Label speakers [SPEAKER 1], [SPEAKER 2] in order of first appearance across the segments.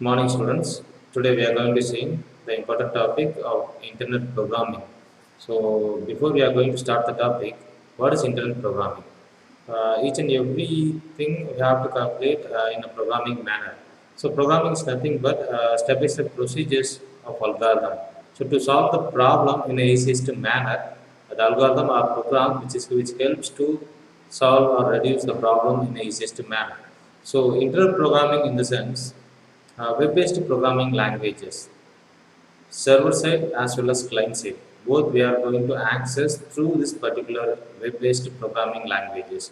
[SPEAKER 1] Morning students. Today we are going to see the important topic of internet programming. So before we are going to start the topic, what is internet programming? Each and everything we have to complete in a programming manner. So programming is nothing but step-by-step procedures of algorithm. So to solve the problem in a system manner, the algorithm or program which helps to solve or reduce the problem in a system manner. So internet programming in the sense web-based programming languages, server side as well as client side. Both we are going to access through this particular web-based programming languages.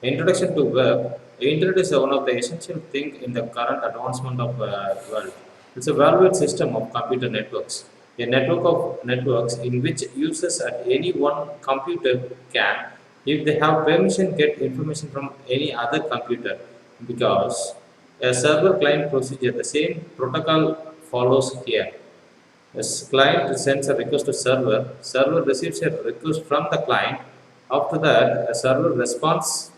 [SPEAKER 1] Introduction to web. The internet is one of the essential things in the current advancement of world. It's a valued system of computer networks. A network of networks in which users at any one computer can, if they have permission, get information from any other computer. Because a server client procedure, the same protocol follows here. A client sends a request to server receives a request from the client. After that, a server responds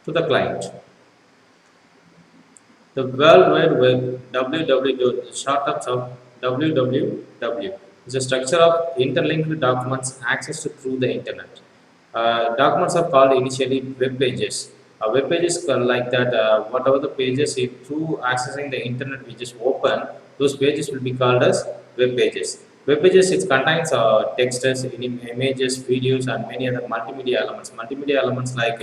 [SPEAKER 1] to the client. The World Wide Web (WWW), short terms of WWW, is a structure of interlinked documents accessed through the internet. Documents are called initially web pages. Web pages are like that. Whatever the pages, if through accessing the internet we just open, those pages will be called as web pages. Web pages it contains texts, images, videos, and many other multimedia elements. Multimedia elements like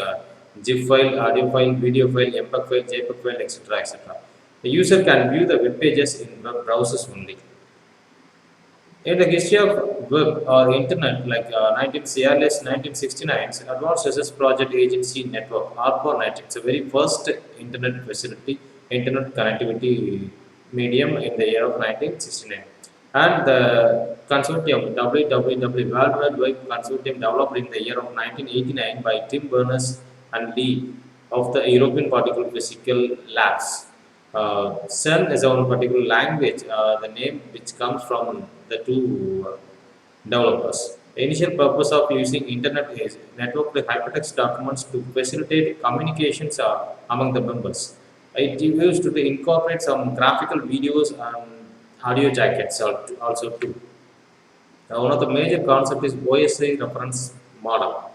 [SPEAKER 1] GIF file, audio file, video file, MPEG file, JPEG file, etc. etc. The user can view the web pages in web browsers only. In the history of web or internet, like 1969, Advanced Research Project Agency Network (ARPANET), it's a very first internet facility, internet connectivity medium in the year of 1969. And the consortium WWW World Wide Web Consortium developed in the year of 1989 by Tim Berners-Lee of the European Particle Physical Labs. CERN is one particular language, the name which comes from the two developers. The initial purpose of using internet is networked hypertext documents to facilitate communications among the members. It used to incorporate some graphical videos and audio jackets also too. One of the major concept is OSI reference model.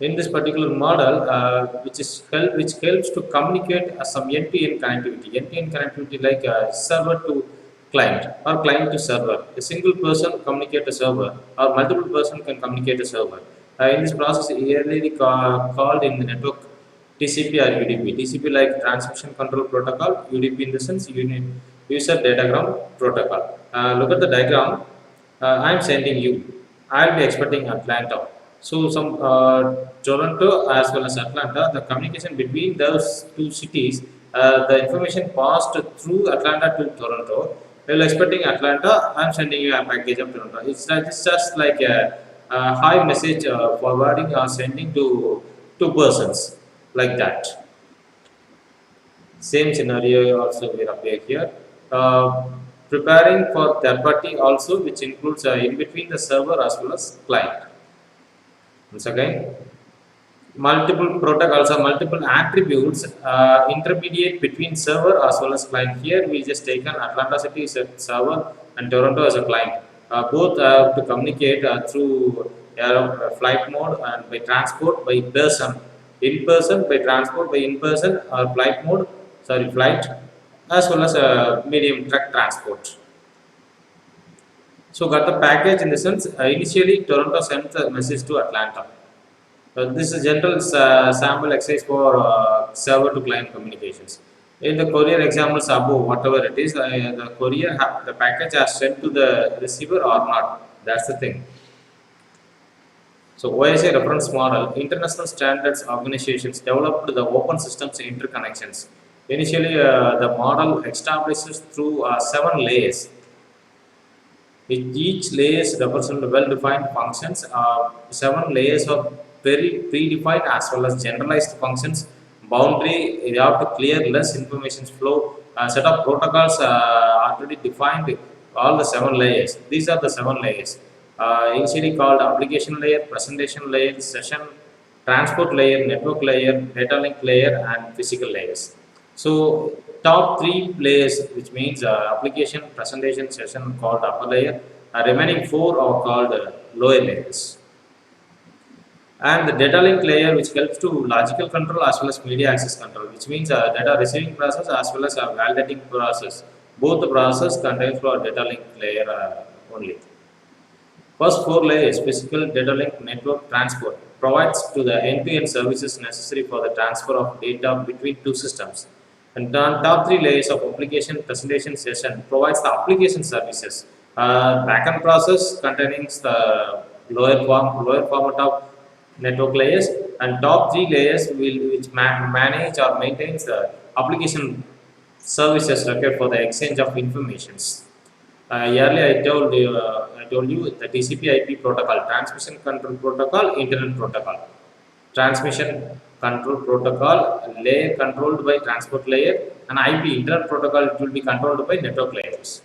[SPEAKER 1] In this particular model, which helps to communicate some end-to-end connectivity. End-to-end connectivity like server to client or client to server. A single person communicate a server or multiple person can communicate a server. In this process, earlier called in the network TCP or UDP. TCP like transmission control protocol. UDP in the sense user datagram protocol. Look at the diagram. I am sending you. I will be expecting Atlanta. So some Toronto as well as Atlanta, the communication between those two cities, the information passed through Atlanta to Toronto. While expecting Atlanta, I'm sending you a package of Toronto. It's just like a high message forwarding or sending to two persons like that. Same scenario also will appear here. Preparing for third party also, which includes in between the server as well as client. Once again, multiple protocols or multiple attributes intermediate between server as well as client. Here we just taken Atlanta City as a server and Toronto as a client. Both have to communicate through flight mode and by transport by person. In person by transport by in person or flight mode, sorry, flight as well as medium truck transport. So got the package in the sense initially Toronto sent the message to Atlanta. This is general sample exercise for server to client communications. In the courier examples above, whatever it is, the courier the package has sent to the receiver or not. That's the thing. So OSI reference model, international standards organizations developed the open systems interconnections. Initially, the model establishes through 7 layers. Each layers represent well-defined functions. 7 layers of very predefined as well as generalized functions. Boundary, you have to clear less information flow. Set of protocols already defined all the 7 layers. These are the 7 layers. Initially called application layer, presentation layer, session, transport layer, network layer, data link layer, and physical layers. So top three layers, which means application presentation session called upper layer, remaining four are called lower layers. And the data link layer, which helps to logical control as well as media access control, which means data receiving process as well as validating process. Both the process contains for data link layer only. First four layers, physical data link network transport, provides to the end-to-end services necessary for the transfer of data between two systems. And the top three layers of application presentation session provides the application services. Backend process containing the lower format of network layers, and top three layers will which manage or maintains the application services required for the exchange of informations. Earlier, I told you the TCP/IP protocol, transmission control protocol, internet protocol. Transmission control protocol layer controlled by transport layer, and IP internet protocol it will be controlled by network layers.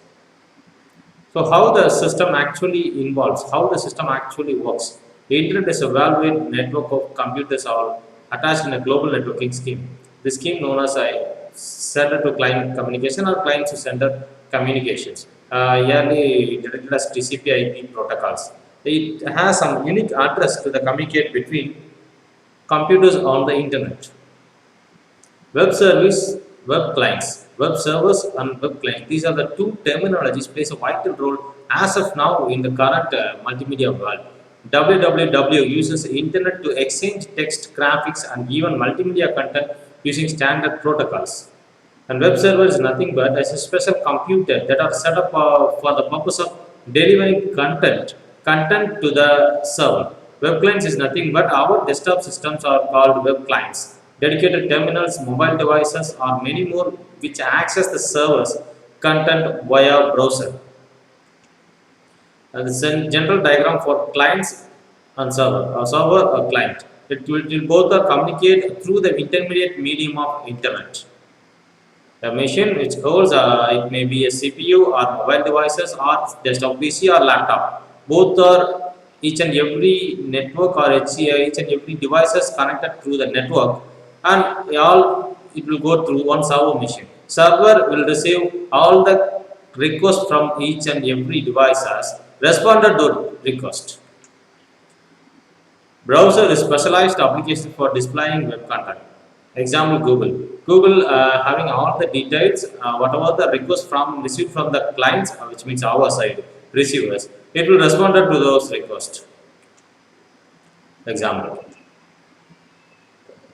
[SPEAKER 1] So how the system actually involves, how the system actually works. The internet is a well-weighted network of computers all attached in a global networking scheme. This scheme known as a sender to client communication or client to sender communications. Early directed as TCP/IP protocols. It has some unique address to the communicate between computers on the internet. Web service, web clients, web servers and web clients. These are the two terminologies plays a vital role as of now in the current multimedia world. www uses internet to exchange text, graphics and even multimedia content using standard protocols. And web server is nothing but as a special computer that are set up for the purpose of delivering content to the server. Web clients is nothing but our desktop systems are called web clients. Dedicated terminals, mobile devices, or many more which access the server's content via browser. The general diagram for clients and server or client. It will both communicate through the intermediate medium of internet. The machine which holds it may be a CPU or mobile devices or desktop PC or laptop. Both are each and every network or each and every devices connected through the network, and all it will go through one server machine. Server will receive all the requests from each and every devices responded to request. Browser is specialized application for displaying web content. Example Google. Google having all the details, whatever the request from received from the clients, which means our side receivers, it will respond to those requests. Example.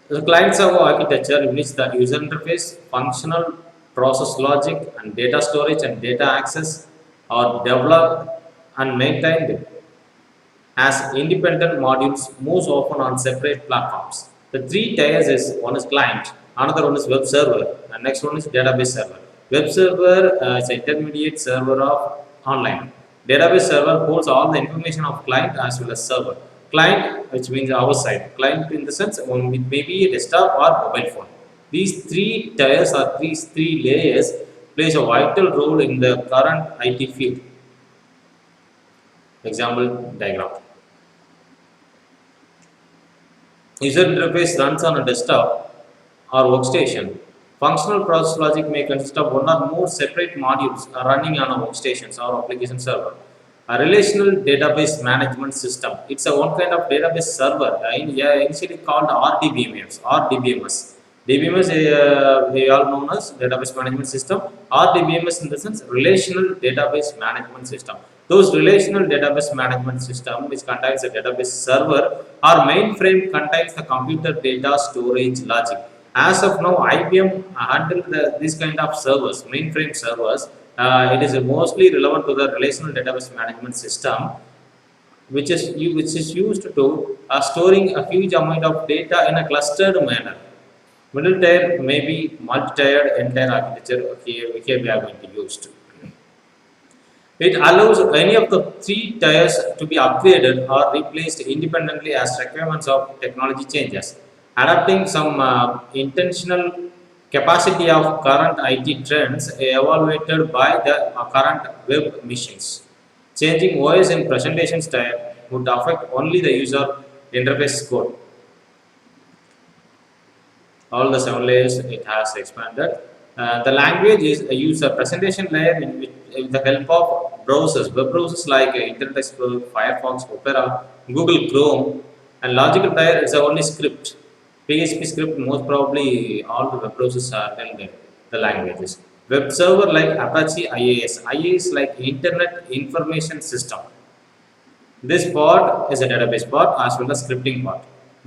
[SPEAKER 1] The client server architecture in which the user interface, functional process logic, and data storage and data access are developed and maintained as independent modules moves often on separate platforms. The three tiers is one is client, another one is web server, and next one is database server. Web server is an intermediate server of online. Database server holds all the information of client as well as server. Client, which means our side. Client in the sense it may be a desktop or mobile phone. These three tiers or these three layers plays a vital role in the current IT field. Example diagram. User interface runs on a desktop or workstation. Functional process logic may consist of one or more separate modules running on a workstation or application server. A relational database management system. It's a one kind of database server, initially called RDBMS. RDBMS. DBMS we all known as database management system. RDBMS in the sense relational database management system. Those relational database management system which contains a database server or mainframe contains the computer data storage logic. As of now, IBM handled this kind of servers, mainframe servers. It is mostly relevant to the relational database management system, which is used to storing a huge amount of data in a clustered manner. Middle tier may be multi-tiered entire architecture here we are going to use. It allows any of the three tiers to be upgraded or replaced independently as requirements of technology changes, adapting some intentional capacity of current IT trends evaluated by the current web machines. Changing OS and presentation style would affect only the user interface code. all the 7 layers it has expanded. The language is use a presentation layer in which, with the help of browsers, web browsers like Internet Explorer, Firefox, Opera, Google Chrome, and logical layer is only script. PHP script, most probably all the web browsers are held in the languages. Web server like Apache IIS. IIS like Internet Information System. This part is a database part as well as scripting part.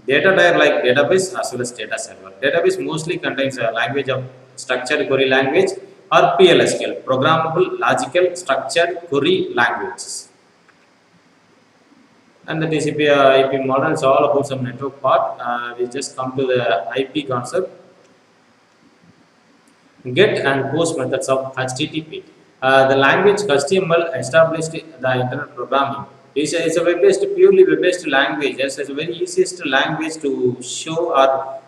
[SPEAKER 1] Data tier like database as well as data server. Database mostly contains a language of structured query language or PLSQL, programmable logical structured query languages. And the TCP IP model is all about some network part. We just come to the IP concept. Get and post methods of HTTP. The language HTML established the internet programming. It's a web-based, purely web-based language. It's the very easiest language to show or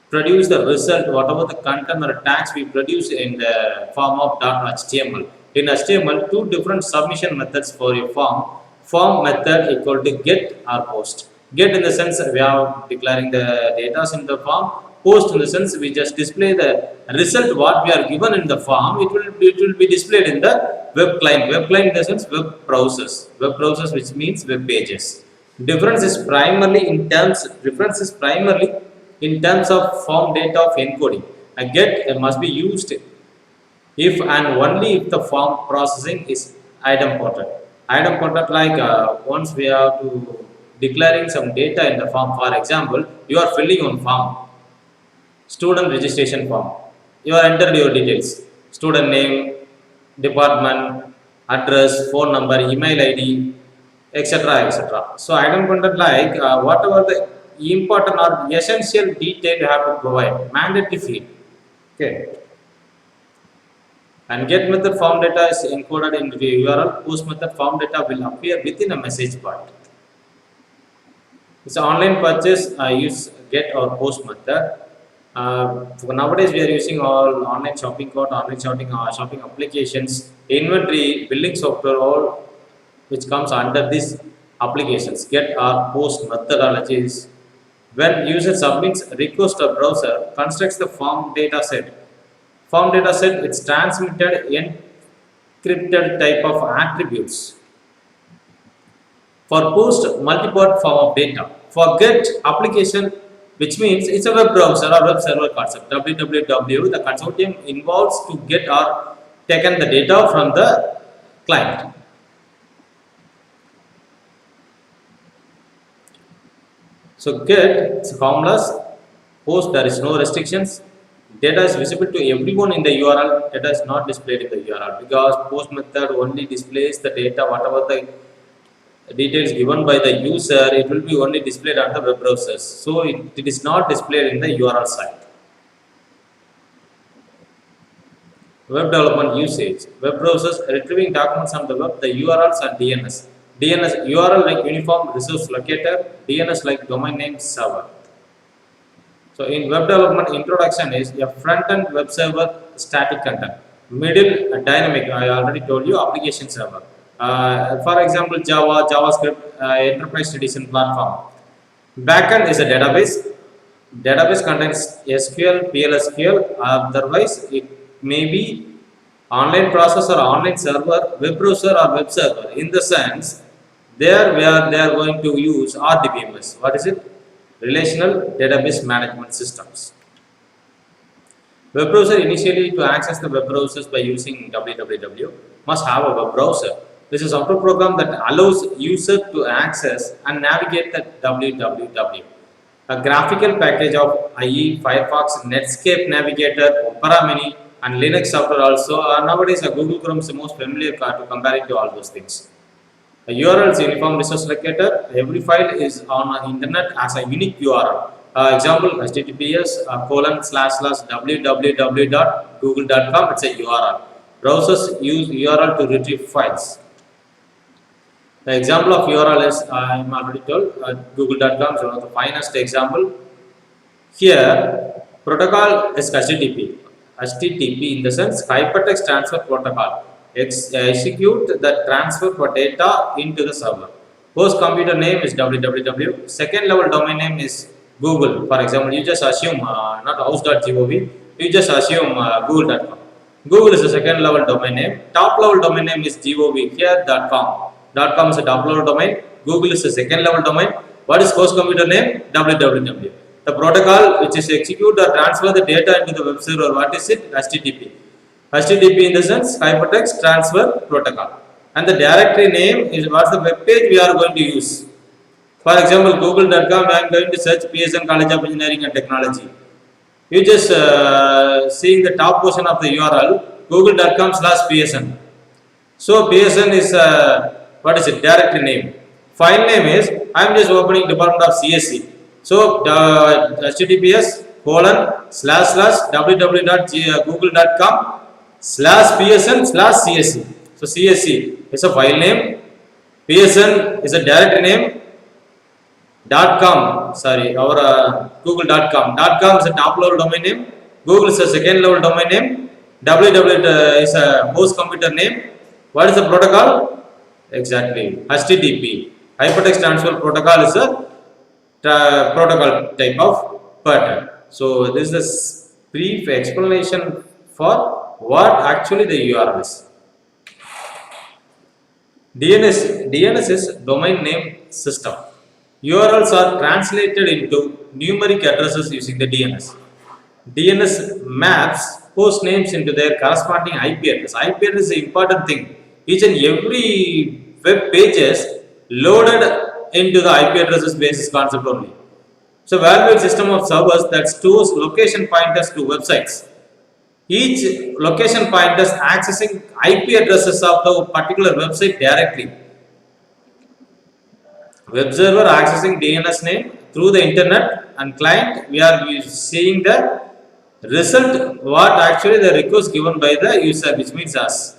[SPEAKER 1] produce the result, whatever the content or tags we produce in the form of .html. In HTML, two different submission methods for your form. Form method equal to get or post. Get in the sense we are declaring the data in the form. Post in the sense we just display the result what we are given in the form. It will be displayed in the web client. Web client in the sense web browsers. Web browsers, which means web pages. Difference is primarily in terms of form data of encoding. A get must be used if and only if the form processing is idempotent. Idempotent like once we are to declaring some data in the form. For example, you are filling on form, student registration form. You are entered your details, student name, department, address, phone number, email ID, etc. etc. So idempotent like whatever the important or essential detail you have to provide, mandatory field. Okay. And get method form data is encoded in the URL. Post method form data will appear within a message part. It's an online purchase. Use get or post method. Nowadays we are using all online shopping cart, online shopping applications, inventory, billing software, all which comes under these applications. Get or post methodologies. When user submits a request to browser, constructs the form data set. Form data set, it's transmitted encrypted type of attributes. For post, multi-part form of data. For get application, which means it's a web browser or web server concept. www, the consortium involves to get or taken the data from the client. So get, it's formless. Post, there is no restrictions. Data is visible to everyone in the URL. Data is not displayed in the URL because post method only displays the data, whatever the details given by the user, it will be only displayed on the web browsers. So it is not displayed in the URL site. Web development usage. Web browsers retrieving documents on the web, the URLs are DNS. DNS, URL like Uniform Resource Locator, DNS like Domain Name Server. So in web development, introduction is a front-end web server, static content. Middle, dynamic, I already told you, application server. For example, Java, JavaScript, enterprise edition platform. Backend is a database. Database contains SQL, PLSQL, otherwise it may be online process or online server, web browser or web server. In the sense, there where they are going to use RDBMS. What is it? Relational Database Management Systems. Web browser, initially to access the web browsers by using www must have a web browser. This is a software program that allows user to access and navigate the www. A graphical package of IE, Firefox, Netscape Navigator, Opera Mini and Linux software also. Nowadays Google Chrome is the most familiar to compare to all those things. A URL is Uniform Resource Locator. Every file is on the internet as a unique URL. Example, https://www.google.com. It's a URL. Browsers use URL to retrieve files. The example of URL is, I am already told, google.com is one of the finest example. Here, protocol is HTTP. HTTP in the sense Hypertext Transfer Protocol. Execute the transfer for data into the server. Host computer name is www. Second level domain name is Google, for example, you just assume not house.gov, you just assume google.com. Google is a second level domain name. Top level domain name is gov here .com. .com is a top level domain. Google is a second level domain. What is host computer name? www. The protocol which is execute or transfer the data into the web server. What is it? HTTP. HTTP in the sense hypertext transfer protocol. And the directory name is what's the web page we are going to use. For example, google.com, I am going to search PSN College of Engineering and Technology. You just seeing the top portion of the URL, google.com/PSN. So PSN is what is it? Directory name. File name is I am just opening Department of CSC. So https://www.google.com/PSN/CSC. So CSC is a file name. PSN is a directory name. .com, sorry, our google.com. .com is a top level domain name. Google is a second level domain name. www is a host computer name. What is the protocol? Exactly, HTTP. Hypertext transfer protocol is a protocol type of pattern. So this is a brief explanation for what actually the URL is. DNS is domain name system. URLs are translated into numeric addresses using the DNS. DNS maps host names into their corresponding IP address. IP address is an important thing. Each and every web pages loaded into the IP addresses basis concept only. So, value system of servers that stores location pointers to websites. Each location pointers accessing IP addresses of the particular website directly. Web server accessing DNS name through the internet, and client we are seeing the result what actually the request given by the user, which means us.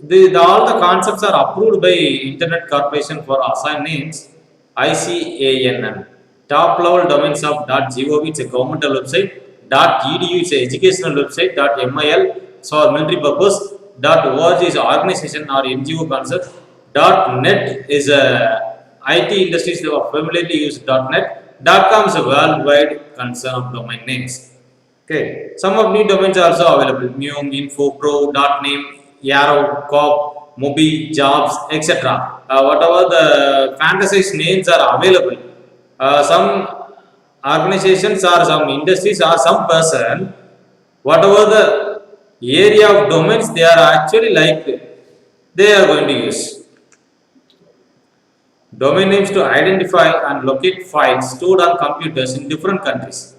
[SPEAKER 1] All the concepts are approved by Internet Corporation for Assign Names, ICANN. Top level domains of .gov, it's a governmental website. .edu is an educational website. .mil is for military purpose. .org is organization or NGO concept. .net is a IT industries are familiarly use .net. .com is a worldwide concern of domain names. Okay, some of new domains are also available. Neum, Info, Pro, .name, Yarrow, Coop, Mobi, Jobs, etc. Whatever the fantasized names are available. Some organizations or some industries or some person, whatever the area of domains they are actually like, they are going to use. Domain names to identify and locate files stored on computers in different countries.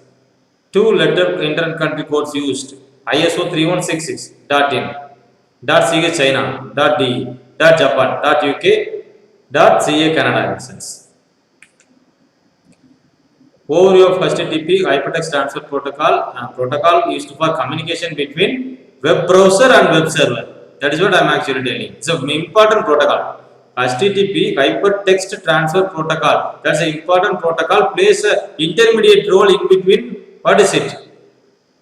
[SPEAKER 1] Two-letter internet country codes used: ISO 3166.in, .ch China, .de, .japan, .uk, .ca Canada instance. Overview of HTTP hypertext transfer protocol. Protocol used for communication between web browser and web server. That is what I am actually telling. It's an important protocol. HTTP hypertext transfer protocol. That's an important protocol. Plays an intermediate role in between. What is it?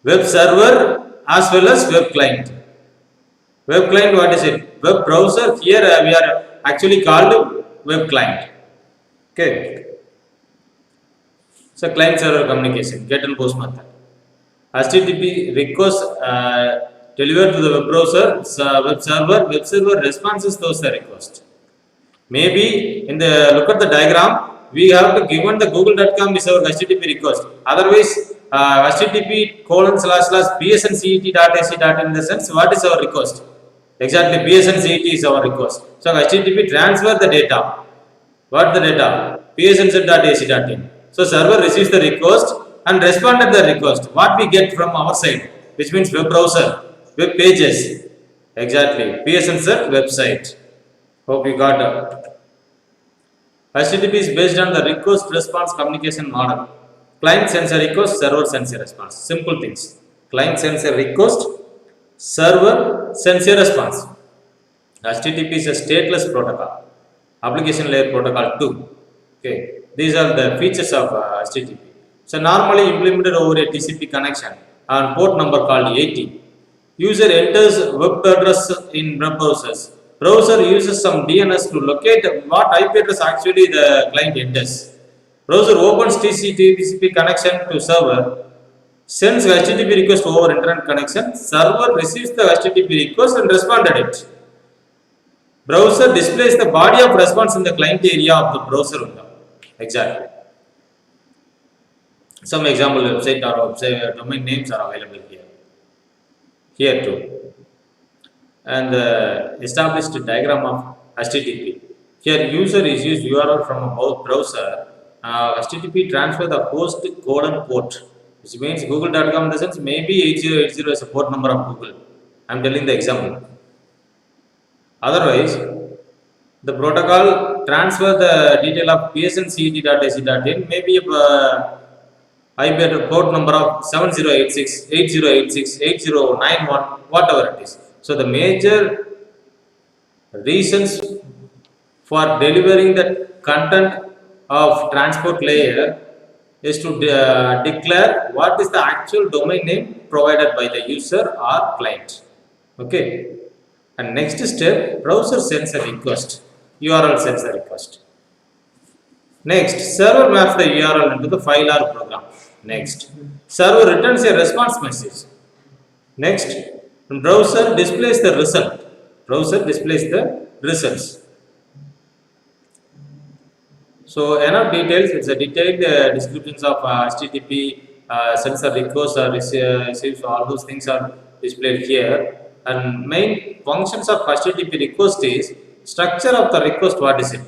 [SPEAKER 1] Web server as well as web client. Web client, what is it? Web browser. Here we are actually called web client. Okay. So client server communication, get and post method. HTTP request delivered to the web browser, web server responses those request. Maybe in the look at the diagram, we have to given the google.com is our HTTP request. Otherwise, http://psncet.ac.in in the sense what is our request? Exactly, psncet is our request. So HTTP transfer the data. What the data? psncet.ac.in. So server receives the request and responded the request. What we get from our side, which means web browser, web pages. Exactly, psncet website. Hope you got it. HTTP is based on the request response communication model. Client sends a request, server sends a response. Simple things. Client sends a request, server sends a response. HTTP is a stateless protocol. Application layer protocol 2. Okay. These are the features of HTTP. So normally implemented over a TCP connection on port number called 80. User enters web address in web browsers. Browser uses some DNS to locate what IP address actually the client enters. Browser opens TCP connection to server, sends HTTP request over internet connection, server receives the HTTP request and responded it. Browser displays the body of response in the client area of the browser window. Exactly. Some example website or website domain names are available here. Here too. And the established diagram of HTTP. Here user is used URL from a browser. HTTP transfer the host colon port, which means google.com in the sense maybe 8080 is a port number of Google. I am telling the example. Otherwise, the protocol transfer the detail of psncet.ac.in, maybe IP port number of 7086, 8086, 8091, whatever it is. So the major reasons for delivering the content of transport layer is to declare what is the actual domain name provided by the user or client. Okay. And next step, browser sends a request, URL sends a request. Next, server maps the URL into the file or program. Next, server returns a response message. Next, browser displays the result. Browser displays the results. So enough details. It's a detailed descriptions of HTTP sensor requests or receives. All those things are displayed here. And main functions of HTTP request is structure of the request. What is it?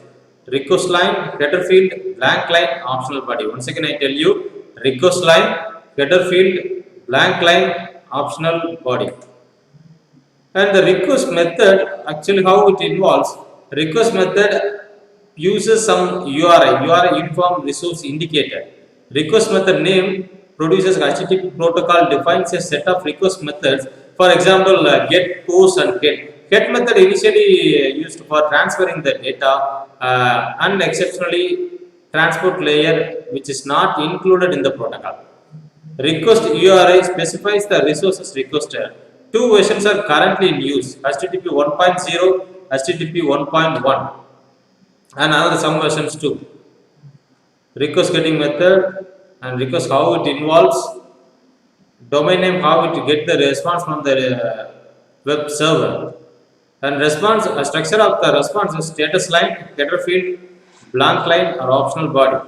[SPEAKER 1] Request line, header field, blank line, optional body. Once again, I tell you, request line, header field, blank line, optional body. And the request method, actually how it involves, request method uses some URI uniform resource indicator. Request method name produces HTTP protocol defines a set of request methods. For example, get, post and get. Get method initially used for transferring the data and exceptionally transport layer which is not included in the protocol. Request URI specifies the resources requested. Two versions are currently in use, HTTP 1.0, HTTP 1.1 and another some versions too. Request getting method and request how it involves, domain name how it get the response from the web server, and response structure of the response is status line, header field, blank line or optional body.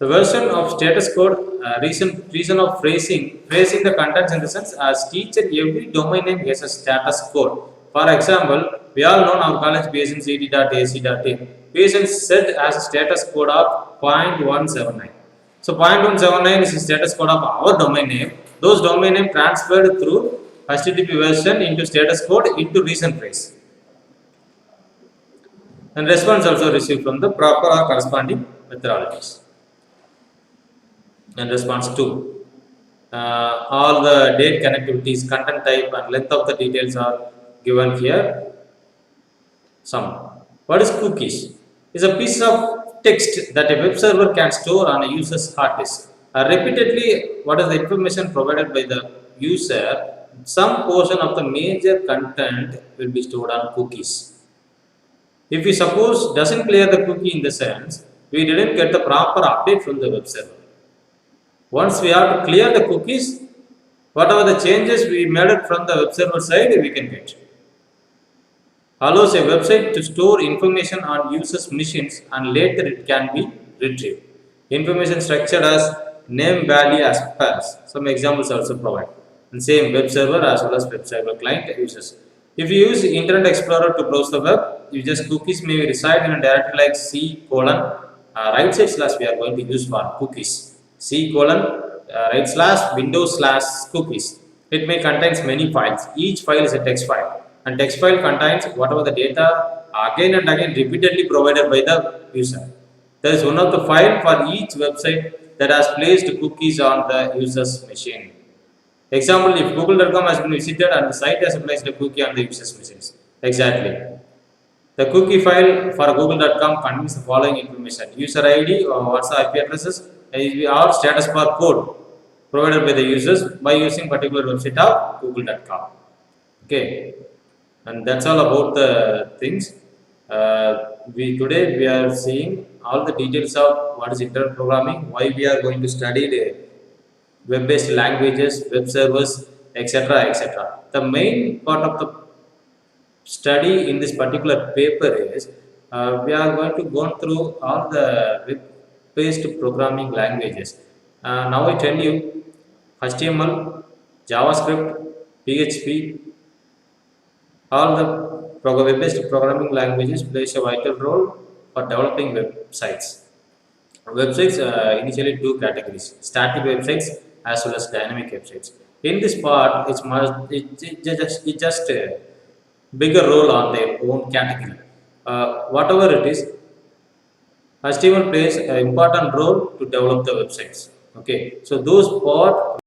[SPEAKER 1] The version of status code, reason of phrasing the contents in the sense as teacher every domain name has a status code. For example, we all know our college psncet.ac.in. PSN set as a status code of 0.179. So 0.179 is the status code of our domain name. Those domain name transferred through HTTP version into status code into reason phrase. And response also received from the proper or corresponding methodologies. And response 2. All the date connectivities, content type and length of the details are given here. Some. What is cookies? Is a piece of text that a web server can store on a user's hard disk. Repeatedly, what is the information provided by the user? Some portion of the major content will be stored on cookies. If we suppose doesn't clear the cookie in the sense, we didn't get the proper update from the web server. Once we have to clear the cookies, whatever the changes we made it from the web server side, we can get. Allows a website to store information on users' machines and later it can be retrieved. Information structured as name, value as pairs. Some examples also provide. And same web server as well as web server client uses. If you use Internet Explorer to browse the web, you just cookies may reside in a directory like C colon right side slash we are going to use for cookies. C colon right slash windows slash cookies. It may contains many files. Each file is a text file. And text file contains whatever the data again and again repeatedly provided by the user. There is one of the file for each website that has placed cookies on the user's machine. Example, if google.com has been visited and the site has placed a cookie on the user's machines. Exactly. The cookie file for google.com contains the following information: user ID or what's the IP addresses or status bar code provided by the users by using particular website of google.com. Okay. And that's all about the things. Today we are seeing all the details of what is internet programming, why we are going to study the web-based languages, web servers, etc., etc. The main part of the study in this particular paper is we are going to go through all the web-based programming languages. Now I tell you HTML, JavaScript, PHP, all the web-based programming languages plays a vital role for developing websites. Websites initially two categories: static websites as well as dynamic websites. In this part, it just bigger role on their own category. Whatever it is, HTML plays an important role to develop the websites. Okay, so those part